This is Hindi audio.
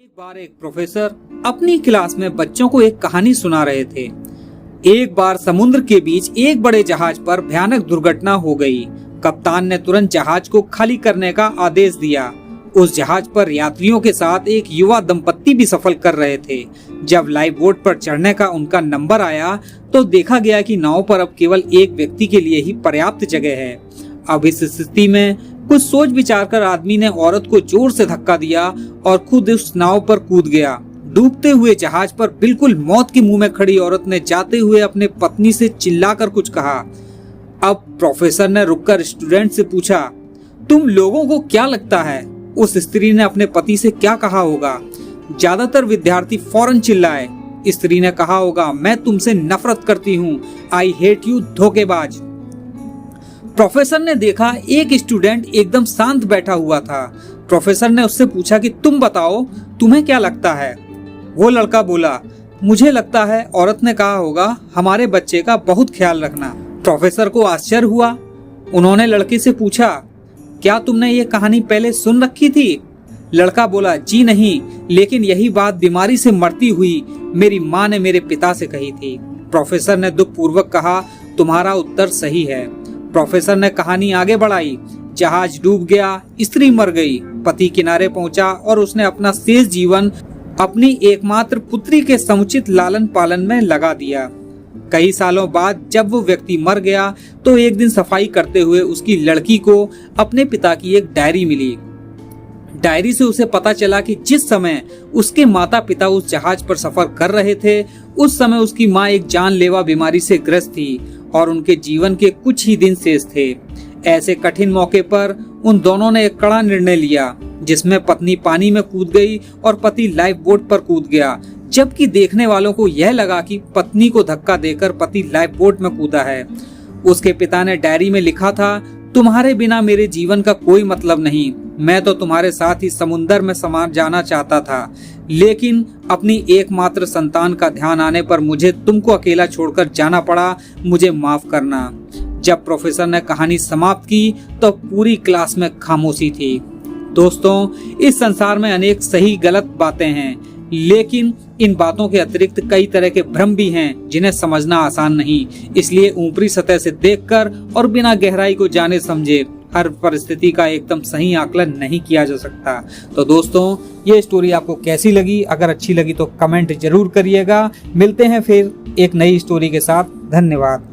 एक बार एक प्रोफेसर अपनी क्लास में बच्चों को एक कहानी सुना रहे थे। एक बार समुद्र के बीच एक बड़े जहाज पर भयानक दुर्घटना हो गई। कप्तान ने तुरंत जहाज को खाली करने का आदेश दिया। उस जहाज पर यात्रियों के साथ एक युवा दंपत्ति भी सफर कर रहे थे। जब लाइफ बोट पर चढ़ने का उनका नंबर आया तो देखा गया कि नाव पर अब केवल एक व्यक्ति के लिए ही पर्याप्त जगह है। अब इस स्थिति में कुछ सोच विचार कर आदमी ने औरत को जोर से धक्का दिया और खुद उस नाव पर कूद गया। डूबते हुए जहाज पर बिल्कुल मौत के मुंह में खड़ी औरत ने जाते हुए अपने पत्नी से चिल्लाकर कुछ कहा। अब प्रोफेसर ने रुककर स्टूडेंट से पूछा, तुम लोगों को क्या लगता है उस स्त्री ने अपने पति से क्या कहा होगा? ज्यादातर विद्यार्थी फौरन चिल्लाए। स्त्री ने कहा होगा, मैं तुमसे नफरत करती हूँ, आई हेट यू धोखेबाज। प्रोफेसर ने देखा एक स्टूडेंट एकदम शांत बैठा हुआ था। प्रोफेसर ने उससे पूछा कि तुम बताओ, तुम्हें क्या लगता है? वो लड़का बोला, मुझे लगता है औरत ने कहा होगा, हमारे बच्चे का बहुत ख्याल रखना। प्रोफेसर को आश्चर्य हुआ। उन्होंने लड़के से पूछा, क्या तुमने ये कहानी पहले सुन रखी थी? लड़का बोला, जी नहीं, लेकिन यही बात बीमारी से मरती हुई मेरी माँ ने मेरे पिता से कही थी। प्रोफेसर ने दुख पूर्वक कहा, तुम्हारा उत्तर सही है। प्रोफेसर ने कहानी आगे बढ़ाई। जहाज डूब गया, स्त्री मर गई, पति किनारे पहुंचा और उसने अपना शेष जीवन अपनी एकमात्र पुत्री के समुचित लालन पालन में लगा दिया। कई सालों बाद जब वो व्यक्ति मर गया तो एक दिन सफाई करते हुए उसकी लड़की को अपने पिता की एक डायरी मिली। डायरी से उसे पता चला कि जिस समय उसके माता पिता उस जहाज पर सफर कर रहे थे, उस समय उसकी माँ एक जानलेवा बीमारी से ग्रस्त थी और उनके जीवन के कुछ ही दिन शेष थे। ऐसे कठिन मौके पर उन दोनों ने एक कड़ा निर्णय लिया, जिसमें पत्नी पानी में कूद गई और पति लाइफ बोट पर कूद गया, जबकि देखने वालों को यह लगा कि पत्नी को धक्का देकर पति लाइफ बोट में कूदा है। उसके पिता ने डायरी में लिखा था, तुम्हारे बिना मेरे जीवन का कोई मतलब नहीं, मैं तो तुम्हारे साथ ही समुंदर में समा जाना चाहता था, लेकिन अपनी एकमात्र संतान का ध्यान आने पर मुझे तुमको अकेला छोड़कर जाना पड़ा, मुझे माफ करना। जब प्रोफेसर ने कहानी समाप्त की तो पूरी क्लास में खामोशी थी। दोस्तों, इस संसार में अनेक सही गलत बातें हैं, लेकिन इन बातों के अतिरिक्त कई तरह के भ्रम भी हैं जिन्हें समझना आसान नहीं। इसलिए ऊपरी सतह से देखकर और बिना गहराई को जाने समझे हर परिस्थिति का एकदम सही आकलन नहीं किया जा सकता। तो दोस्तों, ये स्टोरी आपको कैसी लगी? अगर अच्छी लगी तो कमेंट जरूर करिएगा। मिलते हैं फिर एक नई स्टोरी के साथ। धन्यवाद।